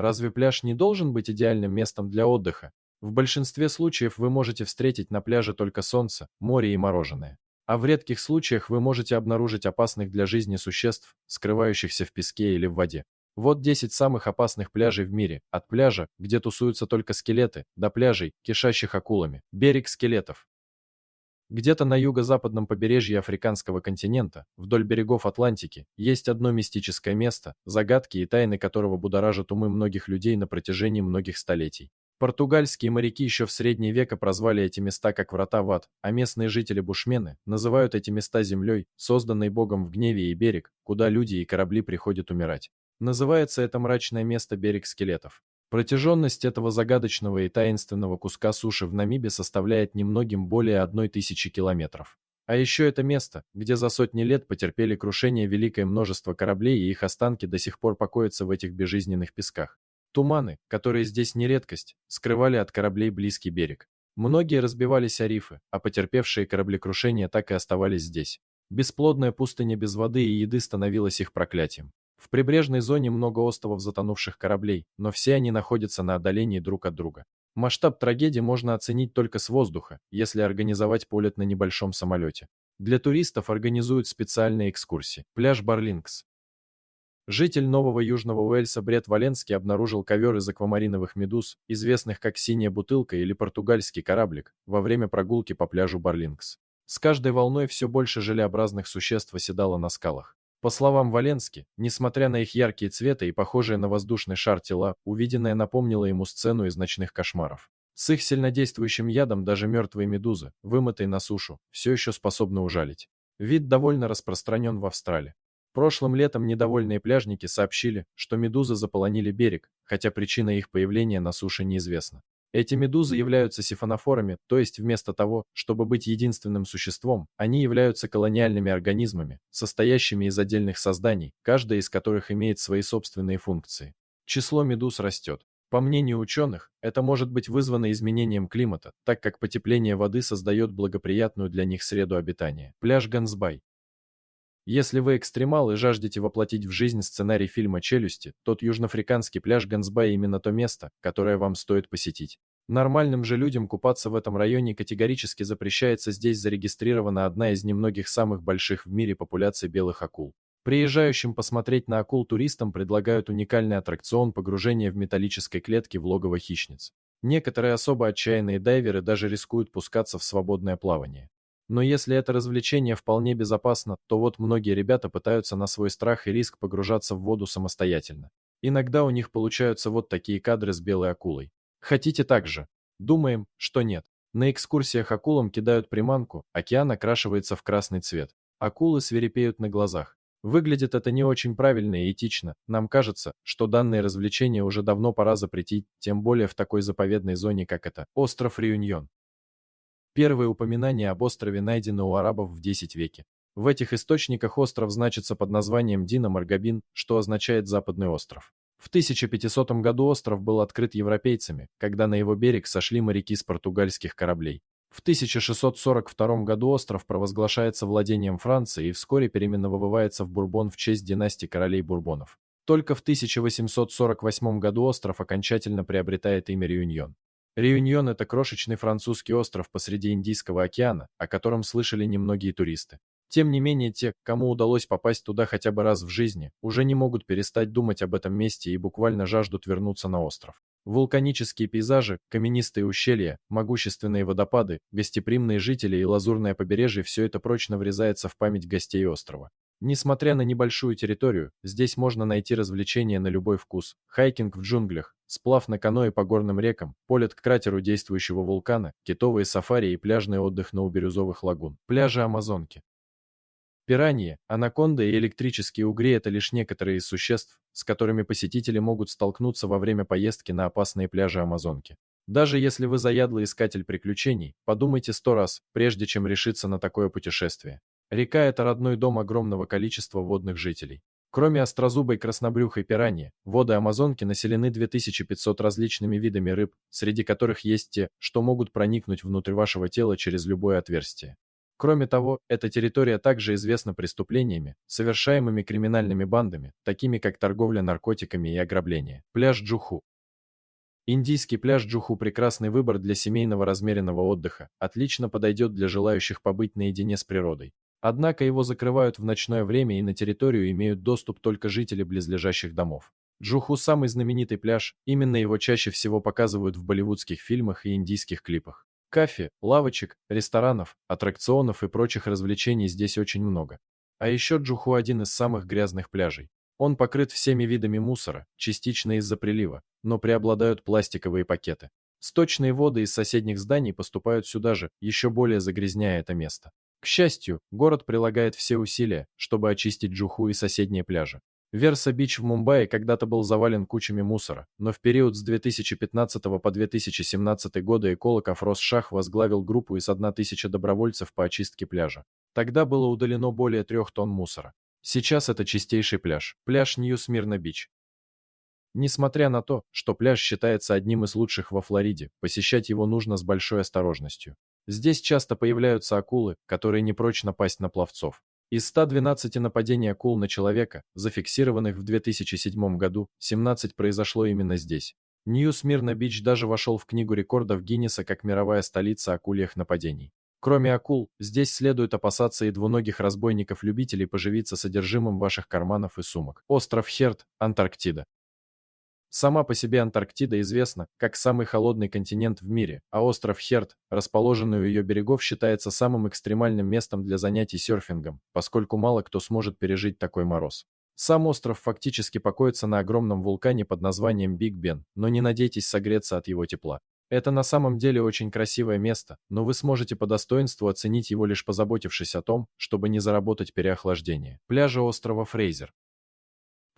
Разве пляж не должен быть идеальным местом для отдыха? В большинстве случаев вы можете встретить на пляже только солнце, море и мороженое. А в редких случаях вы можете обнаружить опасных для жизни существ, скрывающихся в песке или в воде. Вот 10 самых опасных пляжей в мире, от пляжа, где тусуются только скелеты, до пляжей, кишащих акулами. Берег скелетов. Где-то на юго-западном побережье африканского континента, вдоль берегов Атлантики, есть одно мистическое место, загадки и тайны которого будоражат умы многих людей на протяжении многих столетий. Португальские моряки еще в средние века прозвали эти места как врата в ад, а местные жители-бушмены называют эти места землей, созданной Богом в гневе, и берег, куда люди и корабли приходят умирать. Называется это мрачное место берег скелетов. Протяженность этого загадочного и таинственного куска суши в Намибе составляет немногим более 1000 километров. А еще это место, где за сотни лет потерпели крушение великое множество кораблей, и их останки до сих пор покоятся в этих безжизненных песках. Туманы, которые здесь не редкость, скрывали от кораблей близкий берег. Многие разбивались о рифы, а потерпевшие кораблекрушение так и оставались здесь. Бесплодная пустыня без воды и еды становилась их проклятием. В прибрежной зоне много островов затонувших кораблей, но все они находятся на отдалении друг от друга. Масштаб трагедии можно оценить только с воздуха, если организовать полет на небольшом самолете. Для туристов организуют специальные экскурсии. Пляж Барлингс. Житель Нового Южного Уэльса Бред Валенский обнаружил ковер из аквамариновых медуз, известных как синяя бутылка или португальский кораблик, во время прогулки по пляжу Барлингс. С каждой волной все больше желеобразных существ оседало на скалах. По словам Валенски, несмотря на их яркие цвета и похожие на воздушный шар тела, увиденное напомнило ему сцену из «Ночных кошмаров». С их сильнодействующим ядом даже мертвые медузы, вымытые на сушу, все еще способны ужалить. Вид довольно распространен в Австралии. Прошлым летом недовольные пляжники сообщили, что медузы заполонили берег, хотя причина их появления на суше неизвестна. Эти медузы являются сифонофорами, то есть вместо того, чтобы быть единственным существом, они являются колониальными организмами, состоящими из отдельных созданий, каждая из которых имеет свои собственные функции. Число медуз растет. По мнению ученых, это может быть вызвано изменением климата, так как потепление воды создает благоприятную для них среду обитания. Пляж Ганзбай. Если вы экстремал и жаждете воплотить в жизнь сценарий фильма «Челюсти», тот южноафриканский пляж Ганзбай именно то место, которое вам стоит посетить. Нормальным же людям купаться в этом районе категорически запрещается, здесь зарегистрирована одна из немногих самых больших в мире популяций белых акул. Приезжающим посмотреть на акул туристам предлагают уникальный аттракцион погружения в металлической клетке в логово хищниц. Некоторые особо отчаянные дайверы даже рискуют пускаться в свободное плавание. Но если это развлечение вполне безопасно, то вот многие ребята пытаются на свой страх и риск погружаться в воду самостоятельно. Иногда у них получаются вот такие кадры с белой акулой. Хотите так же? Думаем, что нет. На экскурсиях акулам кидают приманку, океан окрашивается в красный цвет. Акулы свирепеют на глазах. Выглядит это не очень правильно и этично. Нам кажется, что данное развлечение уже давно пора запретить, тем более в такой заповедной зоне, как это, остров Реюньон. Первые упоминания об острове найдены у арабов в X веке. В этих источниках остров значится под названием Дина Маргабин, что означает «западный остров». В 1500 году остров был открыт европейцами, когда на его берег сошли моряки с португальских кораблей. В 1642 году остров провозглашается владением Франции и вскоре переименовывается в Бурбон в честь династии королей Бурбонов. Только в 1848 году остров окончательно приобретает имя Реюньон. Реюньон – это крошечный французский остров посреди Индийского океана, о котором слышали немногие туристы. Тем не менее, те, кому удалось попасть туда хотя бы раз в жизни, уже не могут перестать думать об этом месте и буквально жаждут вернуться на остров. Вулканические пейзажи, каменистые ущелья, могущественные водопады, гостеприимные жители и лазурное побережье – все это прочно врезается в память гостей острова. Несмотря на небольшую территорию, здесь можно найти развлечения на любой вкус: хайкинг в джунглях, сплав на каноэ по горным рекам, полет к кратеру действующего вулкана, китовые сафари и пляжный отдых на у бирюзовых лагун. Пляжи Амазонки. Пираньи, анаконды и электрические угри – это лишь некоторые из существ, с которыми посетители могут столкнуться во время поездки на опасные пляжи Амазонки. Даже если вы заядлый искатель приключений, подумайте 100 раз, прежде чем решиться на такое путешествие. Река – это родной дом огромного количества водных жителей. Кроме острозубой краснобрюхой пираньи, воды Амазонки населены 2500 различными видами рыб, среди которых есть те, что могут проникнуть внутрь вашего тела через любое отверстие. Кроме того, эта территория также известна преступлениями, совершаемыми криминальными бандами, такими как торговля наркотиками и ограбление. Пляж Джуху. Индийский пляж Джуху – прекрасный выбор для семейного размеренного отдыха, отлично подойдет для желающих побыть наедине с природой. Однако его закрывают в ночное время и на территорию имеют доступ только жители близлежащих домов. Джуху – самый знаменитый пляж, именно его чаще всего показывают в болливудских фильмах и индийских клипах. Кафе, лавочек, ресторанов, аттракционов и прочих развлечений здесь очень много. А еще Джуху – один из самых грязных пляжей. Он покрыт всеми видами мусора, частично из-за прилива, но преобладают пластиковые пакеты. Сточные воды из соседних зданий поступают сюда же, еще более загрязняя это место. К счастью, город прилагает все усилия, чтобы очистить Джуху и соседние пляжи. Верса-Бич в Мумбаи когда-то был завален кучами мусора, но в период с 2015 по 2017 годы эколог Афроз Шах возглавил группу из 1000 добровольцев по очистке пляжа. Тогда было удалено более 3 тонн мусора. Сейчас это чистейший пляж, пляж Нью-Смирна-Бич. Несмотря на то, что пляж считается одним из лучших во Флориде, посещать его нужно с большой осторожностью. Здесь часто появляются акулы, которые не прочь напасть на пловцов. Из 112 нападений акул на человека, зафиксированных в 2007 году, 17 произошло именно здесь. Нью-Смирна-Бич даже вошел в Книгу рекордов Гиннесса как мировая столица акульих нападений. Кроме акул, здесь следует опасаться и двуногих разбойников-любителей поживиться содержимым ваших карманов и сумок. Остров Херд, Антарктида. Сама по себе Антарктида известна как самый холодный континент в мире, а остров Херд, расположенный у ее берегов, считается самым экстремальным местом для занятий серфингом, поскольку мало кто сможет пережить такой мороз. Сам остров фактически покоится на огромном вулкане под названием Биг Бен, но не надейтесь согреться от его тепла. Это на самом деле очень красивое место, но вы сможете по достоинству оценить его, лишь позаботившись о том, чтобы не заработать переохлаждение. Пляжи острова Фрейзер.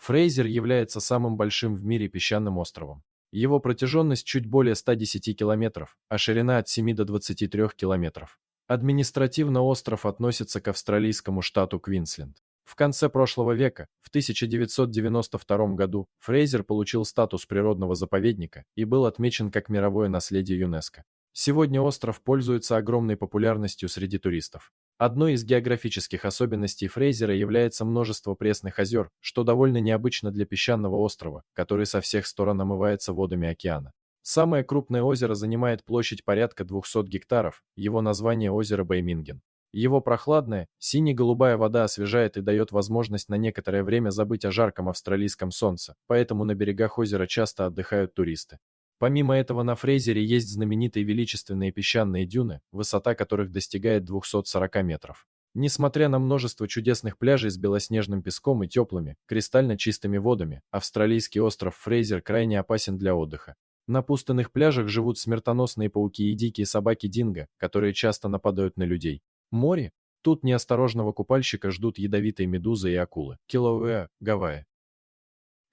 Фрейзер является самым большим в мире песчаным островом. Его протяженность чуть более 110 километров, а ширина от 7 до 23 километров. Административно остров относится к австралийскому штату Квинсленд. В конце прошлого века, в 1992 году, Фрейзер получил статус природного заповедника и был отмечен как мировое наследие ЮНЕСКО. Сегодня остров пользуется огромной популярностью среди туристов. Одной из географических особенностей Фрейзера является множество пресных озер, что довольно необычно для песчаного острова, который со всех сторон омывается водами океана. Самое крупное озеро занимает площадь порядка 200 гектаров, его название озеро Байминген. Его прохладная, сине-голубая вода освежает и дает возможность на некоторое время забыть о жарком австралийском солнце, поэтому на берегах озера часто отдыхают туристы. Помимо этого на Фрейзере есть знаменитые величественные песчаные дюны, высота которых достигает 240 метров. Несмотря на множество чудесных пляжей с белоснежным песком и теплыми, кристально чистыми водами, австралийский остров Фрейзер крайне опасен для отдыха. На пустынных пляжах живут смертоносные пауки и дикие собаки динго, которые часто нападают на людей. Море? Тут неосторожного купальщика ждут ядовитые медузы и акулы. Килауэа, Гавайи.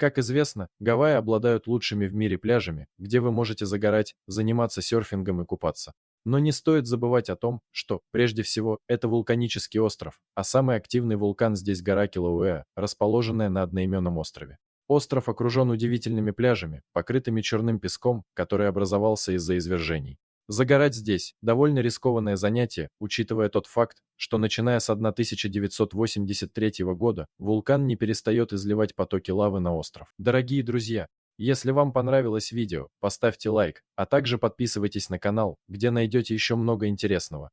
Как известно, Гавайи обладают лучшими в мире пляжами, где вы можете загорать, заниматься серфингом и купаться. Но не стоит забывать о том, что, прежде всего, это вулканический остров, а самый активный вулкан здесь гора Килауэа, расположенная на одноименном острове. Остров окружен удивительными пляжами, покрытыми черным песком, который образовался из-за извержений. Загорать здесь – довольно рискованное занятие, учитывая тот факт, что начиная с 1983 года вулкан не перестает изливать потоки лавы на остров. Дорогие друзья, если вам понравилось видео, поставьте лайк, а также подписывайтесь на канал, где найдете еще много интересного.